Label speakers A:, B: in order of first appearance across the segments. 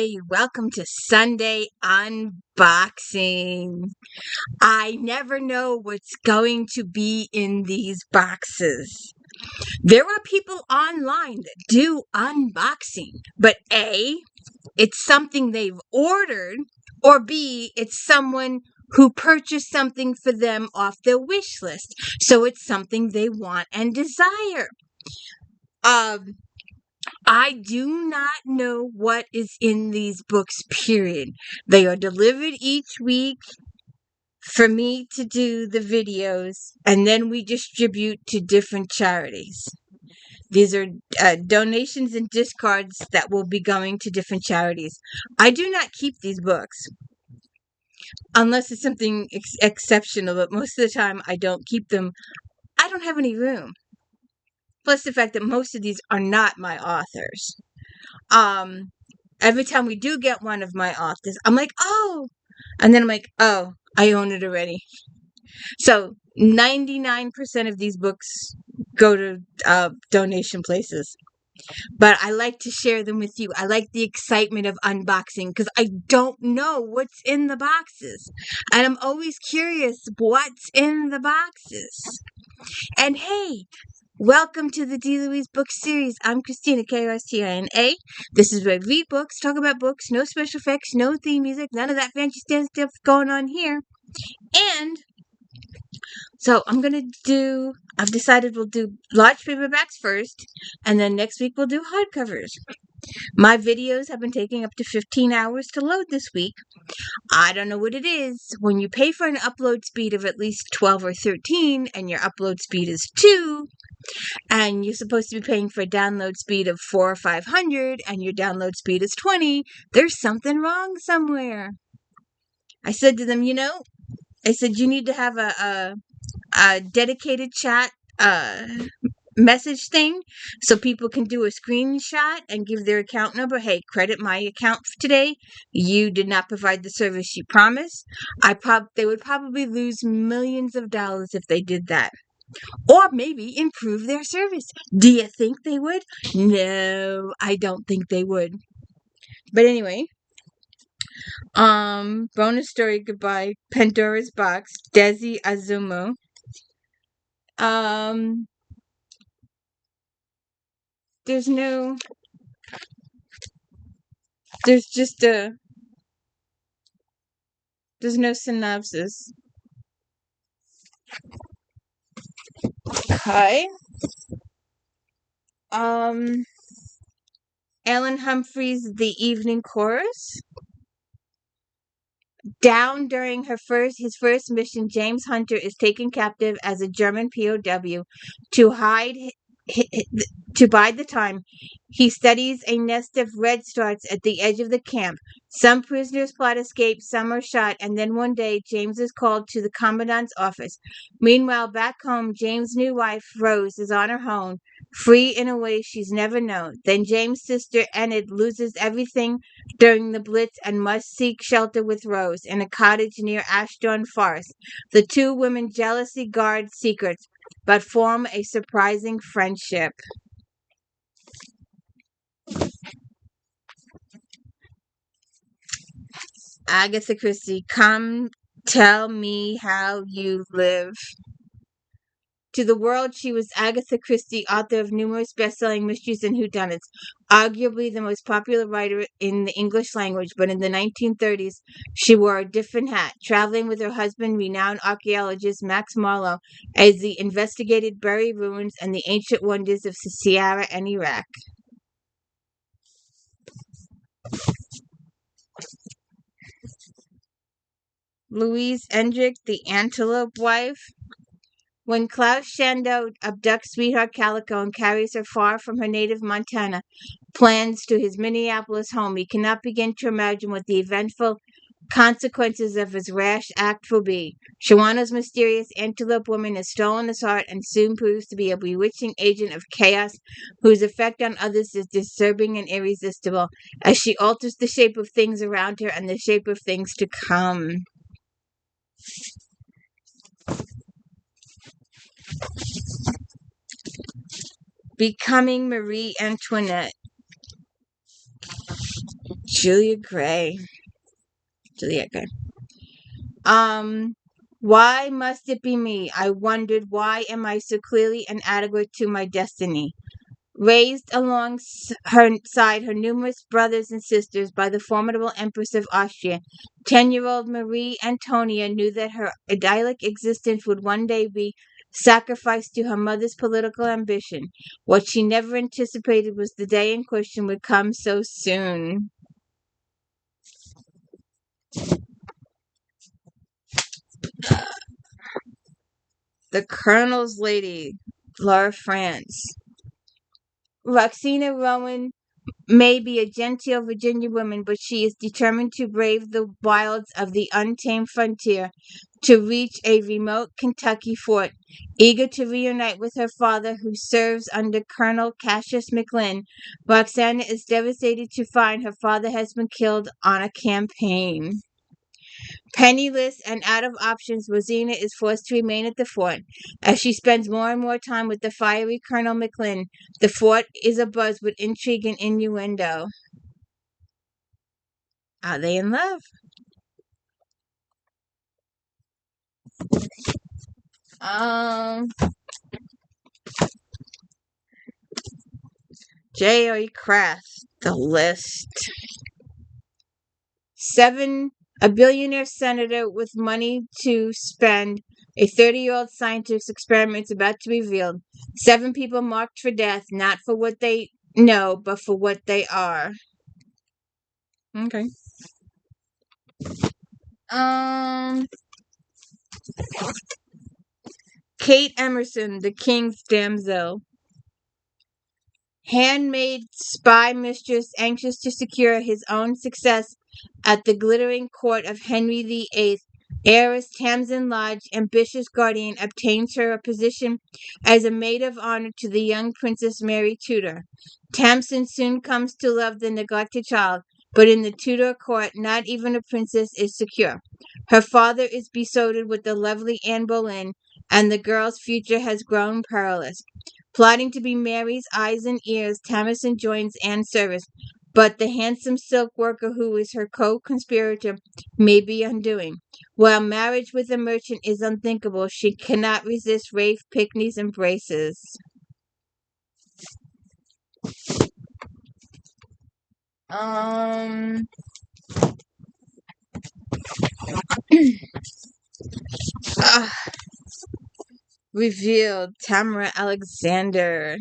A: Hey, welcome to Sunday Unboxing. I never know what's going to be in these boxes. There are people online that do unboxing, but A, it's something they've ordered, or B, it's someone who purchased something for them off their wish list. So it's something they want and desire. I do not know what is in these books, period. They are delivered each week for me to do the videos, and then we distribute to different charities. These are donations and discards that will be going to different charities. I do not keep these books unless it's something exceptional, but most of the time I don't keep them. I don't have any room. Plus the fact that most of these are not my authors. Every time we do get one of my authors, I'm like, oh, and then I'm like, oh, I own it already. So 99% of these books go to donation places. But I like to share them with you. I like the excitement of unboxing because I don't know what's in the boxes. And I'm always curious what's in the boxes. And hey, welcome to the DLouise book series. I'm Christina, KRSTINA. This is where we read books, talk about books, no special effects, no theme music, none of that fancy stuff going on here. And so I've decided we'll do large paperbacks first, and then next week we'll do hardcovers. My videos have been taking up to 15 hours to load this week. I don't know what it is. When you pay for an upload speed of at least 12 or 13, and your upload speed is 2, and you're supposed to be paying for a download speed of 400 or 500, and your download speed is 20, there's something wrong somewhere. I said to them, you need to have a dedicated chat message thing so people can do a screenshot and give their account number. Hey, credit my account for today. You did not provide the service you promised. They would probably lose millions of dollars if they did that. Or maybe improve their service. Do you think they would? No, I don't think they would. But anyway, bonus story, goodbye. Pandora's Box, DAZAI Azumo. There's no synopsis. Okay. Ellen Humphreys, The Evening Chorus. Down during his first mission, James Hunter is taken captive as a German POW. To bide the time, he studies a nest of redstarts at the edge of the camp. Some prisoners plot escape, some are shot, and then one day, James is called to the commandant's office. Meanwhile, back home, James' new wife, Rose, is on her own, free in a way she's never known. Then James' sister, Enid, loses everything during the Blitz and must seek shelter with Rose in a cottage near Ashdown Forest. The two women jealously guard secrets, but form a surprising friendship. Agatha Christie, come tell me how you live. To the world, she was Agatha Christie, author of numerous best-selling mysteries and whodunits, arguably the most popular writer in the English language, but in the 1930s, she wore a different hat, traveling with her husband, renowned archaeologist Max Marlowe, as they investigated buried ruins and the ancient wonders of Sierra and Iraq. Louise Erdrich, The Antelope Wife. When Klaus Sandow abducts sweetheart Calico and carries her far from her native Montana, plans to his Minneapolis home, he cannot begin to imagine what the eventful consequences of his rash act will be. Shawana's mysterious antelope woman has stolen his heart and soon proves to be a bewitching agent of chaos whose effect on others is disturbing and irresistible as she alters the shape of things around her and the shape of things to come. Becoming Marie Antoinette. Juliet Gray. Why must it be me? I wondered, why am I so clearly inadequate to my destiny? Raised alongside her numerous brothers and sisters by the formidable Empress of Austria, 10-year-old Marie Antonia knew that her idyllic existence would one day be sacrificed to her mother's political ambition. What she never anticipated was the day in question would come so soon. The Colonel's Lady, Laura France. Roxana Rowan may be a genteel Virginia woman, but she is determined to brave the wilds of the untamed frontier to reach a remote Kentucky fort. Eager to reunite with her father, who serves under Colonel Cassius McLean, Roxana is devastated to find her father has been killed on a campaign. Penniless and out of options, Rosina is forced to remain at the fort. As she spends more and more time with the fiery Colonel McLean, the fort is abuzz with intrigue and innuendo. Are they in love? J.A. Kraft, The List. A billionaire senator with money to spend. A 30-year-old scientist experiment about to be revealed. 7 people marked for death, not for what they know, but for what they are. Okay. Kate Emerson, The King's Damsel. Handmaid spy mistress anxious to secure his own success at the glittering court of Henry VIII, heiress Tamsin Lodge, ambitious guardian, obtains her a position as a maid of honor to the young Princess Mary Tudor. Tamsin soon comes to love the neglected child, but in the Tudor court, not even a princess is secure. Her father is besotted with the lovely Anne Boleyn, and the girl's future has grown perilous. Plotting to be Mary's eyes and ears, Tamsin joins Anne's service, but the handsome silk worker who is her co-conspirator may be undoing. While marriage with a merchant is unthinkable, she cannot resist Rafe Pinckney's embraces. Revealed, Tamara Alexander.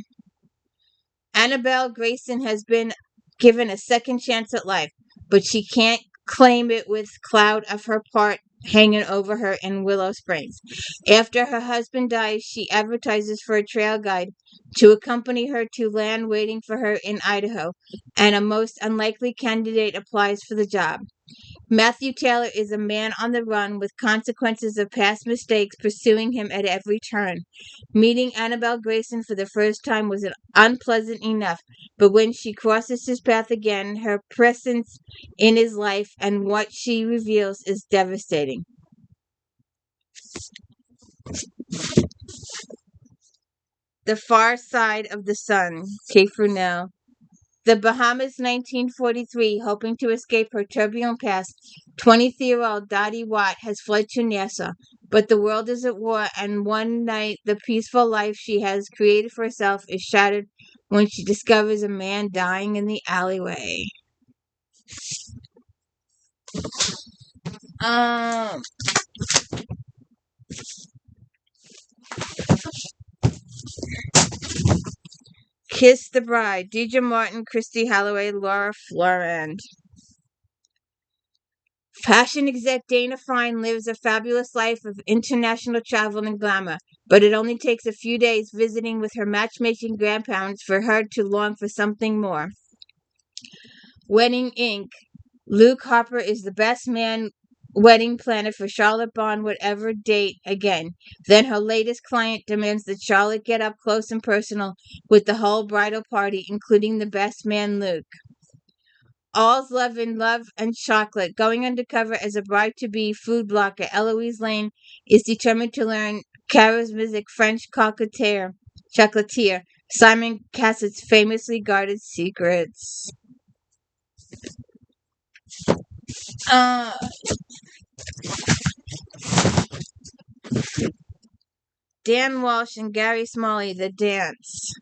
A: Annabelle Grayson has been given a second chance at life, but she can't claim it with cloud of her part hanging over her in Willow Springs. After her husband dies, she advertises for a trail guide to accompany her to land waiting for her in Idaho, and a most unlikely candidate applies for the job. Matthew Taylor is a man on the run with consequences of past mistakes pursuing him at every turn. Meeting Annabelle Grayson for the first time was unpleasant enough, but when she crosses his path again, her presence in his life and what she reveals is devastating. The Far Side of the Sun, Kate Brunel. The Bahamas, 1943. Hoping to escape her turbulent past, 23-year-old Dottie Watt has fled to Nassau. But the world is at war, and one night the peaceful life she has created for herself is shattered when she discovers a man dying in the alleyway. Kiss the Bride, Deidre Martin, Christy Holloway, Laura Florand. Fashion exec Dana Fine lives a fabulous life of international travel and glamour, but it only takes a few days visiting with her matchmaking grandparents for her to long for something more. Wedding Inc. Luke Harper is the best man wedding planner for Charlotte Bond would ever date again. Then her latest client demands that Charlotte get up close and personal with the whole bridal party, including the best man, Luke. All's Love in Love and Chocolate. Going undercover as a bride-to-be food blogger, Eloise Lane is determined to learn charismatic French chocolatier Simon Cassett's famously guarded secrets. Uh, Dan Walsh and Gary Smalley, The Dance.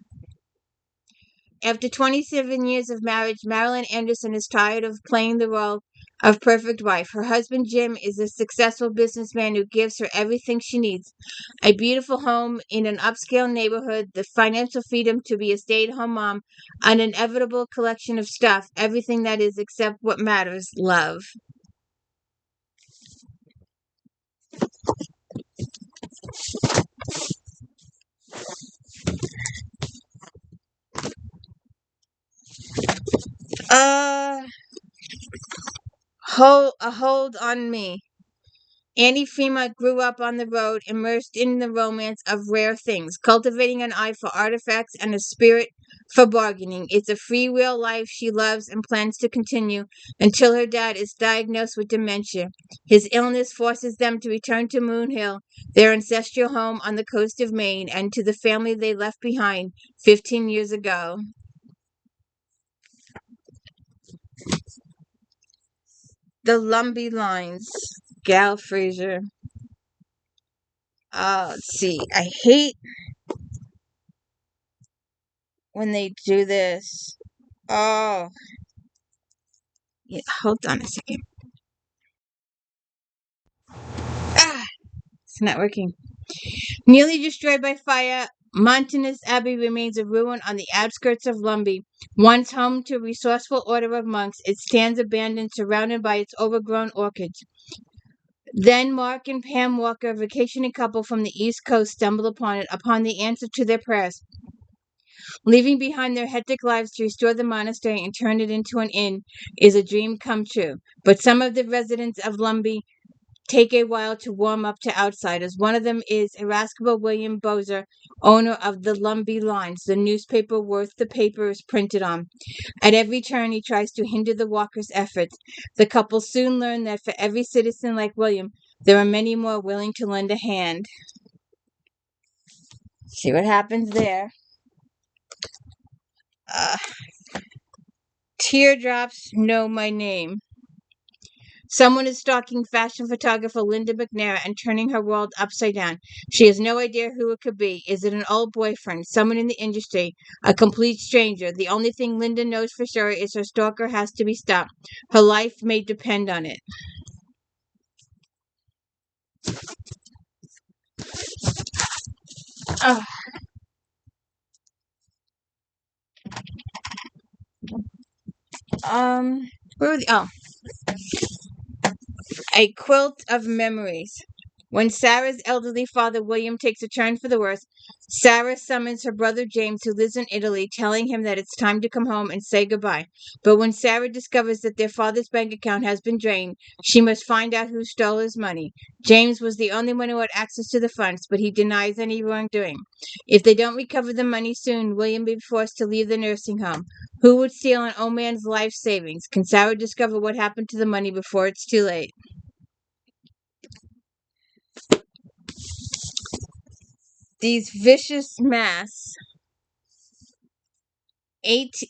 A: After 27 years of marriage, Marilyn Anderson is tired of playing the role of perfect wife. Her husband, Jim, is a successful businessman who gives her everything she needs: a beautiful home in an upscale neighborhood, the financial freedom to be a stay-at-home mom, an inevitable collection of stuff, everything that is except what matters, love. Uh, hold on me. Annie Fremont grew up on the road, immersed in the romance of rare things, cultivating an eye for artifacts and a spirit for bargaining. It's a freewheel life she loves and plans to continue until her dad is diagnosed with dementia. His illness forces them to return to Moon Hill, their ancestral home on the coast of Maine, and to the family they left behind 15 years ago. The Lumby Lines, Gal Fraser. Let's see. I hate when they do this. Oh, yeah, hold on a second. It's not working. Nearly destroyed by fire, Montanus Abbey remains a ruin on the outskirts of Lumby. Once home to a resourceful order of monks, it stands abandoned, surrounded by its overgrown orchids. Then Mark and Pam Walker, a vacationing couple from the East Coast, stumble upon it, upon the answer to their prayers. Leaving behind their hectic lives to restore the monastery and turn it into an inn is a dream come true. But some of the residents of Lumby take a while to warm up to outsiders. One of them is irascible William Bozer, owner of the Lumby Lines, the newspaper worth the paper is printed on. At every turn, he tries to hinder the walkers' efforts. The couple soon learn that for every citizen like William, there are many more willing to lend a hand. See what happens there. Teardrops Know My Name. Someone is stalking fashion photographer Linda McNair and turning her world upside down. She has no idea who it could be. Is it an old boyfriend, someone in the industry, a complete stranger? The only thing Linda knows for sure is her stalker has to be stopped. Her life may depend on it. Oh. Where are the, A Quilt of Memories. When Sarah's elderly father, William, takes a turn for the worse, Sarah summons her brother James, who lives in Italy, telling him that it's time to come home and say goodbye. But when Sarah discovers that their father's bank account has been drained, she must find out who stole his money. James was the only one who had access to the funds, but he denies any wrongdoing. If they don't recover the money soon, William will be forced to leave the nursing home. Who would steal an old man's life savings? Can Sarah discover what happened to the money before it's too late? These vicious masks.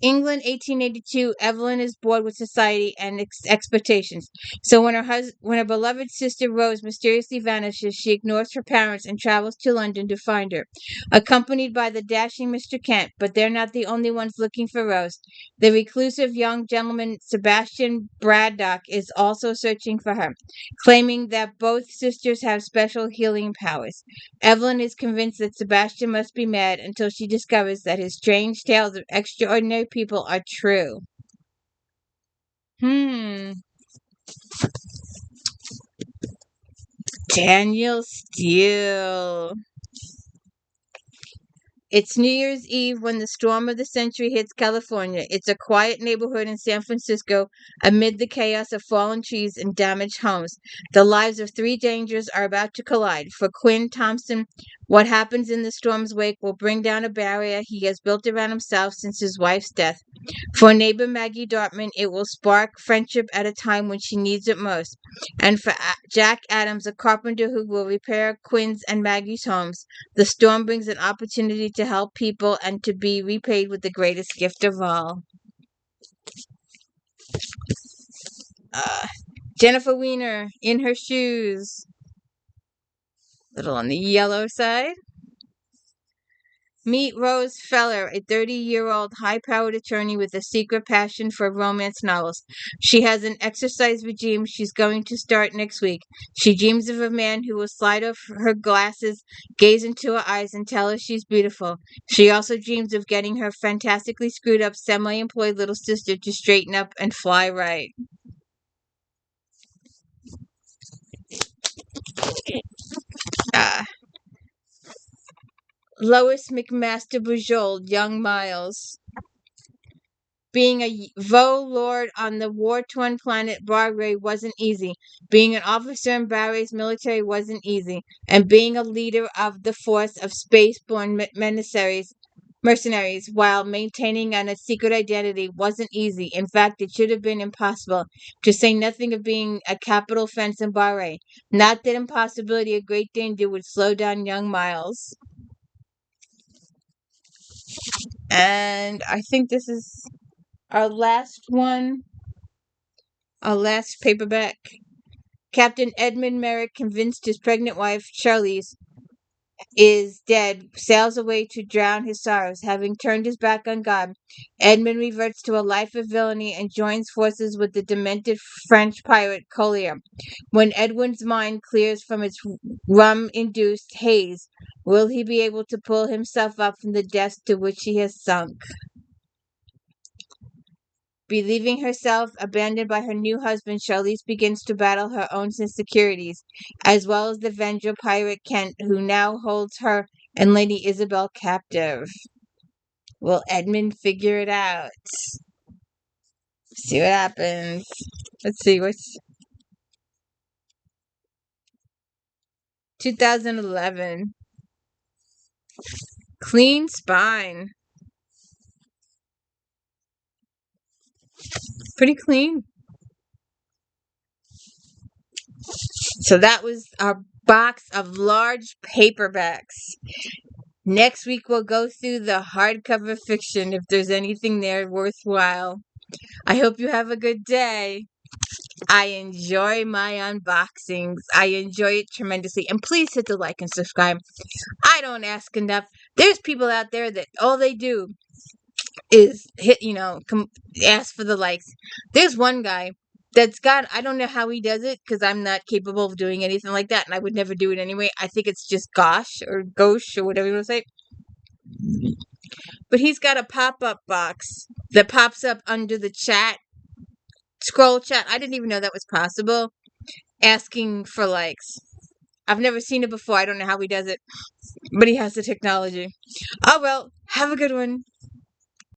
A: England, 1882. Evelyn is bored with society and expectations. So when her beloved sister Rose mysteriously vanishes, she ignores her parents and travels to London to find her, accompanied by the dashing Mr. Kent. But they're not the only ones looking for Rose. The reclusive young gentleman Sebastian Braddock is also searching for her, claiming that both sisters have special healing powers. Evelyn is convinced that Sebastian must be mad until she discovers that his strange tales of extraordinary people are true. Danielle Steele. It's New Year's Eve when the storm of the century hits California. It's a quiet neighborhood in San Francisco amid the chaos of fallen trees and damaged homes. The lives of three strangers are about to collide. For Quinn Thompson, what happens in the storm's wake will bring down a barrier he has built around himself since his wife's death. For neighbor Maggie Dartman, it will spark friendship at a time when she needs it most. And for Jack Adams, a carpenter who will repair Quinn's and Maggie's homes, the storm brings an opportunity to help people and to be repaid with the greatest gift of all. Jennifer Weiner, In Her Shoes. Little on the yellow side. Meet Rose Feller, a 30-year-old high-powered attorney with a secret passion for romance novels. She has an exercise regime she's going to start next week. She dreams of a man who will slide off her glasses, gaze into her eyes, and tell her she's beautiful. She also dreams of getting her fantastically screwed up, semi-employed little sister to straighten up and fly right. Lois McMaster BUJOLD, Young Miles. Being a Vo Lord on the war-torn planet Barre wasn't easy. Being an officer in Barre's military wasn't easy. And being a leader of the force of space-born mercenaries while maintaining a secret identity wasn't easy. In fact, it should have been impossible, to say nothing of being a capital offense in Barre. Not that impossibility or great danger would slow down young Miles. And I think this is our last one. Our last paperback. Captain Edmund Merrick, convinced his pregnant wife, Charlize, is dead, sails away to drown his sorrows. Having turned his back on God, Edmund reverts to a life of villainy and joins forces with the demented French pirate Collier. When Edward's mind clears from its rum-induced haze, will he be able to pull himself up from the depths to which he has sunk? Believing herself abandoned by her new husband, Charlize begins to battle her own insecurities, as well as the Vendra pirate Kent, who now holds her and Lady Isabel captive. Will Edmund figure it out? See what happens. Let's see what's 2011. Clean Spine. Pretty clean. So that was our box of large paperbacks. Next week we'll go through the hardcover fiction if there's anything there worthwhile. I hope you have a good day. I enjoy my unboxings. I enjoy it tremendously. And please hit the like and subscribe. I don't ask enough. There's people out there that all they do is hit, ask for the likes. There's one guy that's got, I don't know how he does it because I'm not capable of doing anything like that and I would never do it anyway. I think it's just gosh or whatever you want to say. But he's got a pop-up box that pops up under the chat. Scroll chat. I didn't even know that was possible. Asking for likes. I've never seen it before. I don't know how he does it. But he has the technology. Oh well. Have a good one.